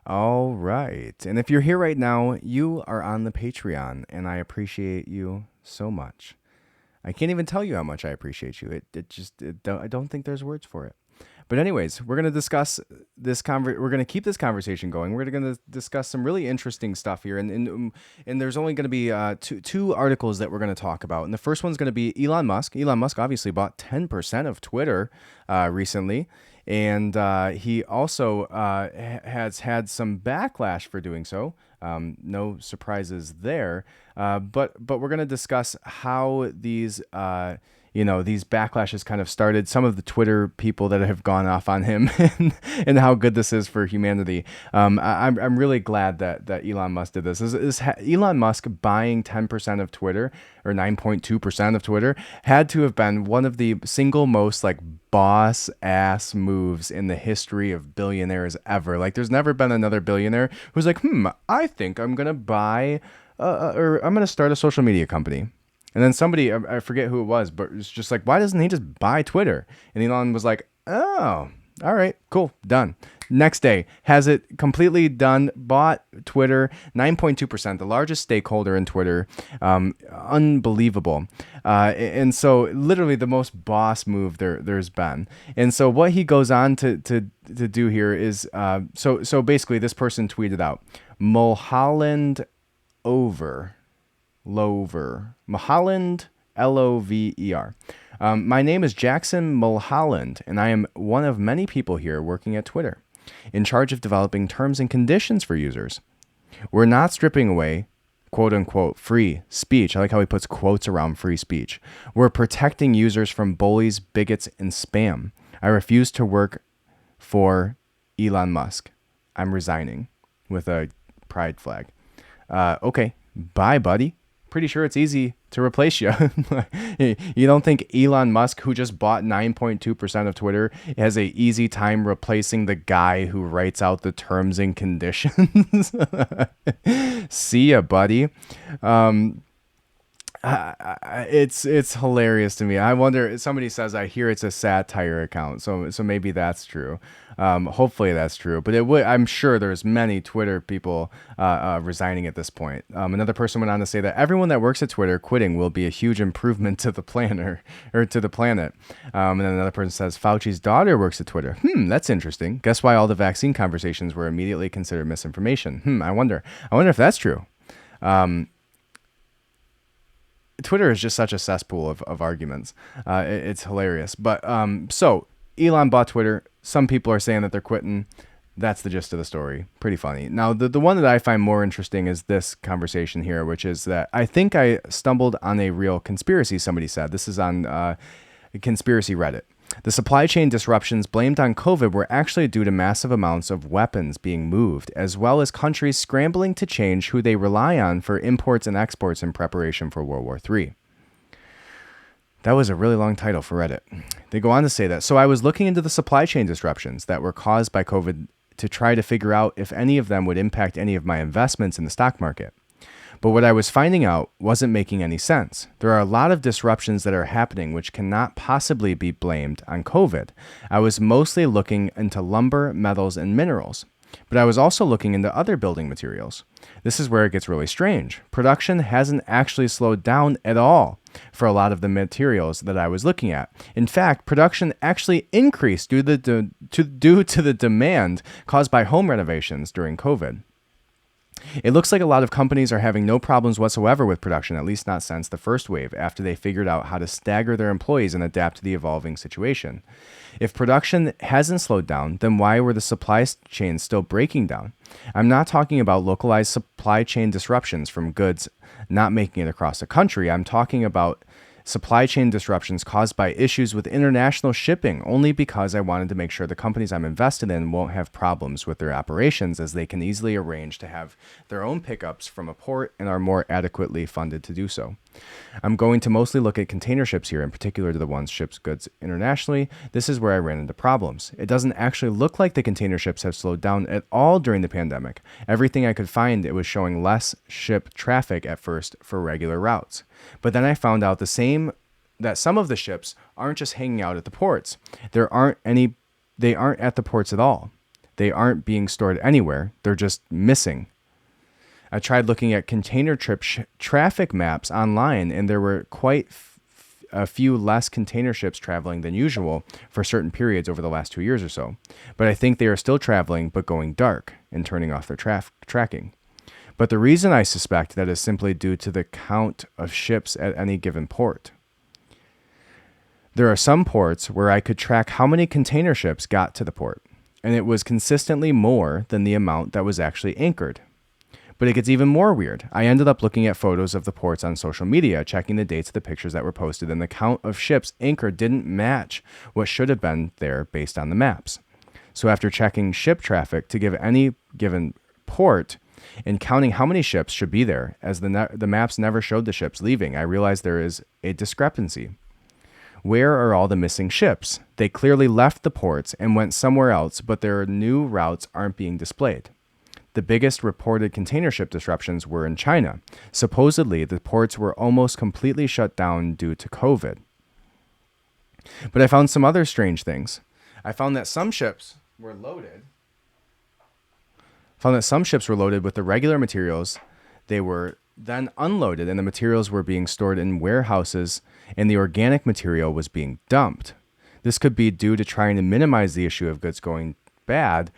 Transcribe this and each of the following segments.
All right. And if you're here right now, you are on the Patreon, and I appreciate you so much. I can't even tell you how much I appreciate you. I don't think there's words for it. But anyways, we're gonna discuss we're gonna keep this conversation going. We're gonna discuss some really interesting stuff here, and there's only gonna be two articles that we're gonna talk about. And the first one's gonna be Elon Musk. Elon Musk obviously bought 10% of Twitter recently, and he also has had some backlash for doing so. No surprises there. But we're gonna discuss how these backlashes kind of started, some of the Twitter people that have gone off on him, and how good this is for humanity. I'm really glad that Elon Musk did this. Elon Musk buying 10% of Twitter, or 9.2% of Twitter, had to have been one of the single most like boss ass moves in the history of billionaires ever. Like, there's never been another billionaire who's like, I think I'm gonna buy or I'm gonna start a social media company. And then somebody, I forget who it was, but it's just like, why doesn't he just buy Twitter? And Elon was like, oh, all right, cool, done. Next day, has it completely done, bought Twitter, 9.2%, the largest stakeholder in Twitter. Unbelievable. And so literally the most boss move there's been. And so what he goes on to do here is, so basically this person tweeted out, Mulholland over. Lover. Mulholland, Lover. My name is Jackson Mulholland, and I am one of many people here working at Twitter, in charge of developing terms and conditions for users. We're not stripping away, quote unquote, free speech. I like how he puts quotes around free speech. We're protecting users from bullies, bigots, and spam. I refuse to work for Elon Musk. I'm resigning, with a pride flag. Okay, bye, buddy. Pretty sure it's easy to replace you. You don't think Elon Musk, who just bought 9.2% of Twitter, has a easy time replacing the guy who writes out the terms and conditions? See ya, buddy. It's hilarious to me. I wonder. Somebody says, I hear it's a satire account, so maybe that's true. Hopefully that's true. But it would. I'm sure there's many Twitter people resigning at this point. Another person went on to say that everyone that works at Twitter quitting will be a huge improvement to the planner or to the planet. And then another person says Fauci's daughter works at Twitter. That's interesting. Guess why all the vaccine conversations were immediately considered misinformation? I wonder. I wonder if that's true. Twitter is just such a cesspool of arguments. It's hilarious. But so Elon bought Twitter. Some people are saying that they're quitting. That's the gist of the story. Pretty funny. Now, the one that I find more interesting is this conversation here, which is that I think I stumbled on a real conspiracy, somebody said. This is on Conspiracy Reddit. The supply chain disruptions blamed on COVID were actually due to massive amounts of weapons being moved, as well as countries scrambling to change who they rely on for imports and exports in preparation for World War III. That was a really long title for Reddit. They go on to say that, so I was looking into the supply chain disruptions that were caused by COVID to try to figure out if any of them would impact any of my investments in the stock market. But what I was finding out wasn't making any sense. There are a lot of disruptions that are happening which cannot possibly be blamed on COVID. I was mostly looking into lumber, metals, and minerals. But I was also looking into other building materials. This is where it gets really strange. Production hasn't actually slowed down at all for a lot of the materials that I was looking at. In fact, production actually increased due to the demand caused by home renovations during COVID. It looks like a lot of companies are having no problems whatsoever with production, at least not since the first wave, after they figured out how to stagger their employees and adapt to the evolving situation. If production hasn't slowed down, then why were the supply chains still breaking down? I'm not talking about localized supply chain disruptions from goods not making it across the country. I'm talking about supply chain disruptions caused by issues with international shipping, only because I wanted to make sure the companies I'm invested in won't have problems with their operations, as they can easily arrange to have their own pickups from a port and are more adequately funded to do so. I'm going to mostly look at container ships here, in particular to the ones ships goods internationally. This is where I ran into problems. It doesn't actually look like the container ships have slowed down at all during the pandemic. Everything I could find, it was showing less ship traffic at first for regular routes. But then I found out that some of the ships aren't just hanging out at the ports. They aren't at the ports at all. They aren't being stored anywhere. They're just missing. I tried looking at container trip traffic maps online, and there were quite a few less container ships traveling than usual for certain periods over the last 2 years or so. But I think they are still traveling, but going dark and turning off their tracking. But the reason I suspect that is simply due to the count of ships at any given port. There are some ports where I could track how many container ships got to the port, and it was consistently more than the amount that was actually anchored. But it gets even more weird. I ended up looking at photos of the ports on social media, checking the dates of the pictures that were posted, and the count of ships anchored didn't match what should have been there based on the maps. So after checking ship traffic to give any given port and counting how many ships should be there, as the maps never showed the ships leaving, I realized there is a discrepancy. Where are all the missing ships? They clearly left the ports and went somewhere else, but their new routes aren't being displayed. The biggest reported container ship disruptions were in China. Supposedly, the ports were almost completely shut down due to COVID. But I found some other strange things. I found that some ships were loaded with the regular materials. They were then unloaded, and the materials were being stored in warehouses, and the organic material was being dumped. This could be due to trying to minimize the issue of goods going bad.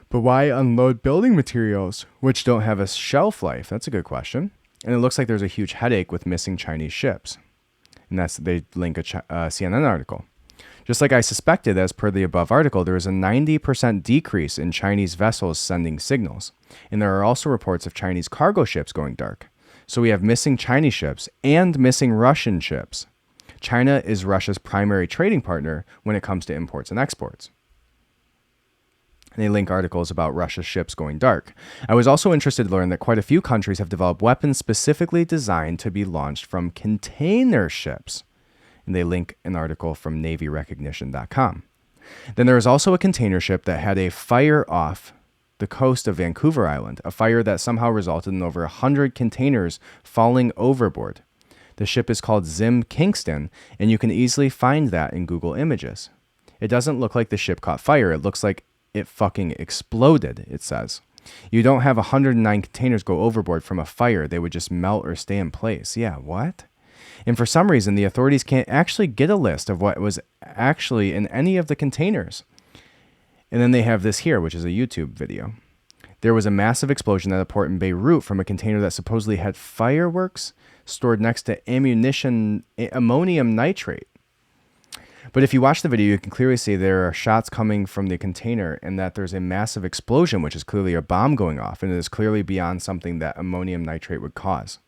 But why unload building materials which don't have a shelf life? That's a good question. And it looks like there's a huge headache with missing Chinese ships. And they link a CNN article. Just like I suspected, as per the above article, there is a 90% decrease in Chinese vessels sending signals. And there are also reports of Chinese cargo ships going dark. So we have missing Chinese ships and missing Russian ships. China is Russia's primary trading partner when it comes to imports and exports. And they link articles about Russia's ships going dark. I was also interested to learn that quite a few countries have developed weapons specifically designed to be launched from container ships. And they link an article from NavyRecognition.com. Then there was also a container ship that had a fire off the coast of Vancouver Island, a fire that somehow resulted in over 100 containers falling overboard. The ship is called Zim Kingston, and you can easily find that in Google Images. It doesn't look like the ship caught fire. It looks like it fucking exploded, it says. You don't have 109 containers go overboard from a fire. They would just melt or stay in place. Yeah, what? And for some reason, the authorities can't actually get a list of what was actually in any of the containers. And then they have this here, which is a YouTube video. There was a massive explosion at a port in Beirut from a container that supposedly had fireworks stored next to ammonium nitrate. But if you watch the video, you can clearly see there are shots coming from the container and that there's a massive explosion, which is clearly a bomb going off, and it is clearly beyond something that ammonium nitrate would cause.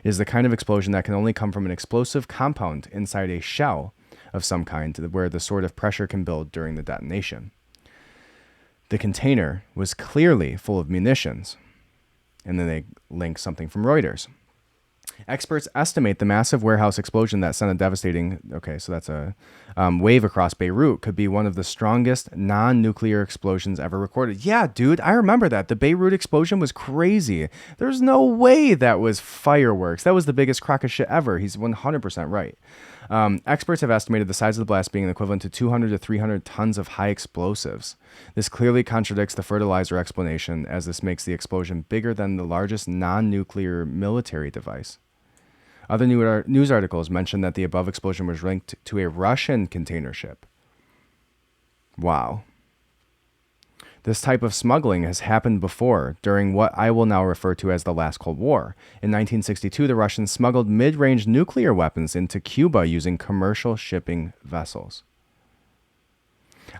It is the kind of explosion that can only come from an explosive compound inside a shell of some kind, where the sort of pressure can build during the detonation. The container was clearly full of munitions. And then they link something from Reuters. Experts estimate the massive warehouse explosion that sent a devastating, that's a wave across Beirut, could be one of the strongest non-nuclear explosions ever recorded. Yeah, dude, I remember that. The Beirut explosion was crazy. There's no way that was fireworks. That was the biggest crock of shit ever. He's 100% right. Experts have estimated the size of the blast being equivalent to 200 to 300 tons of high explosives. This clearly contradicts the fertilizer explanation, as this makes the explosion bigger than the largest non-nuclear military device. Other news articles mention that the above explosion was linked to a Russian container ship. Wow. This type of smuggling has happened before during what I will now refer to as the last Cold War. In 1962, the Russians smuggled mid-range nuclear weapons into Cuba using commercial shipping vessels.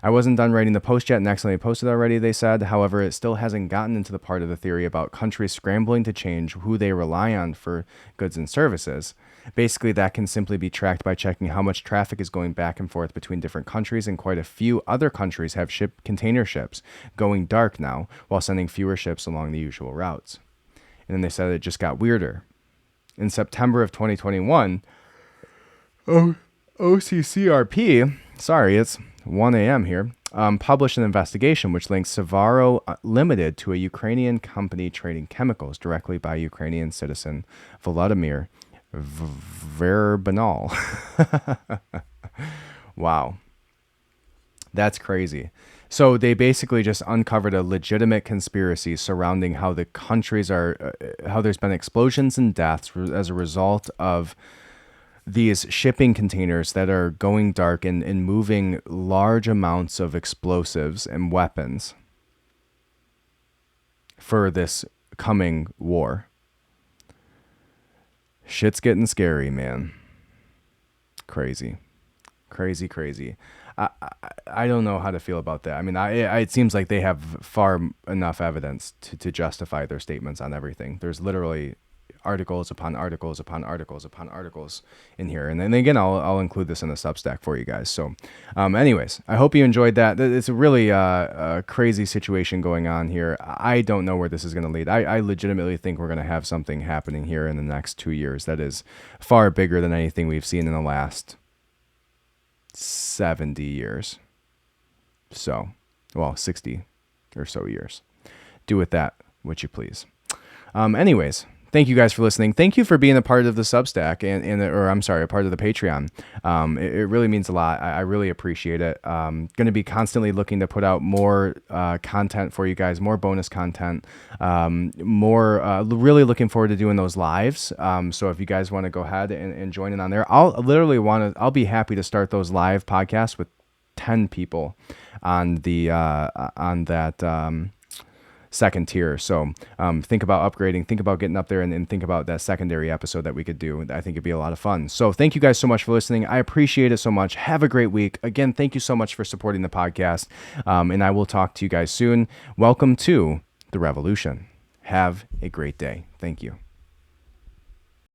I wasn't done writing the post yet and accidentally posted already, they said. However, it still hasn't gotten into the part of the theory about countries scrambling to change who they rely on for goods and services. Basically, that can simply be tracked by checking how much traffic is going back and forth between different countries, and quite a few other countries have container ships going dark now while sending fewer ships along the usual routes. And then they said it just got weirder. In September of 2021, OCCRP, sorry, it's 1 a.m. here, published an investigation which links Savaro Limited to a Ukrainian company trading chemicals directly by Ukrainian citizen Volodymyr Verbanal. Wow. That's crazy. So they basically just uncovered a legitimate conspiracy surrounding how the countries are, how there's been explosions and deaths as a result of these shipping containers that are going dark and moving large amounts of explosives and weapons for this coming war. Shit's getting scary, man. Crazy. Crazy. I don't know how to feel about that. I mean, it seems like they have far enough evidence to justify their statements on everything. There's literally articles upon articles upon articles upon articles in here. And then again, I'll include this in the Substack for you guys. So anyways, I hope you enjoyed that. It's a really a crazy situation going on here. I don't know where this is going to lead. I legitimately think we're going to have something happening here in the next 2 years that is far bigger than anything we've seen in the last 70 years. So, well, 60 or so years. Do with that what you please. Anyways, thank you guys for listening. Thank you for being a part of the Substack a part of the Patreon. It really means a lot. I really appreciate it. Going to be constantly looking to put out more content for you guys, more bonus content, really looking forward to doing those lives. So if you guys want to go ahead and join in on there, I'll be happy to start those live podcasts with 10 people on that second tier. So think about upgrading, think about getting up there and think about that secondary episode that we could do. I think it'd be a lot of fun. So thank you guys so much for listening. I appreciate it so much. Have a great week. Again, thank you so much for supporting the podcast. And I will talk to you guys soon. Welcome to the revolution. Have a great day. Thank you.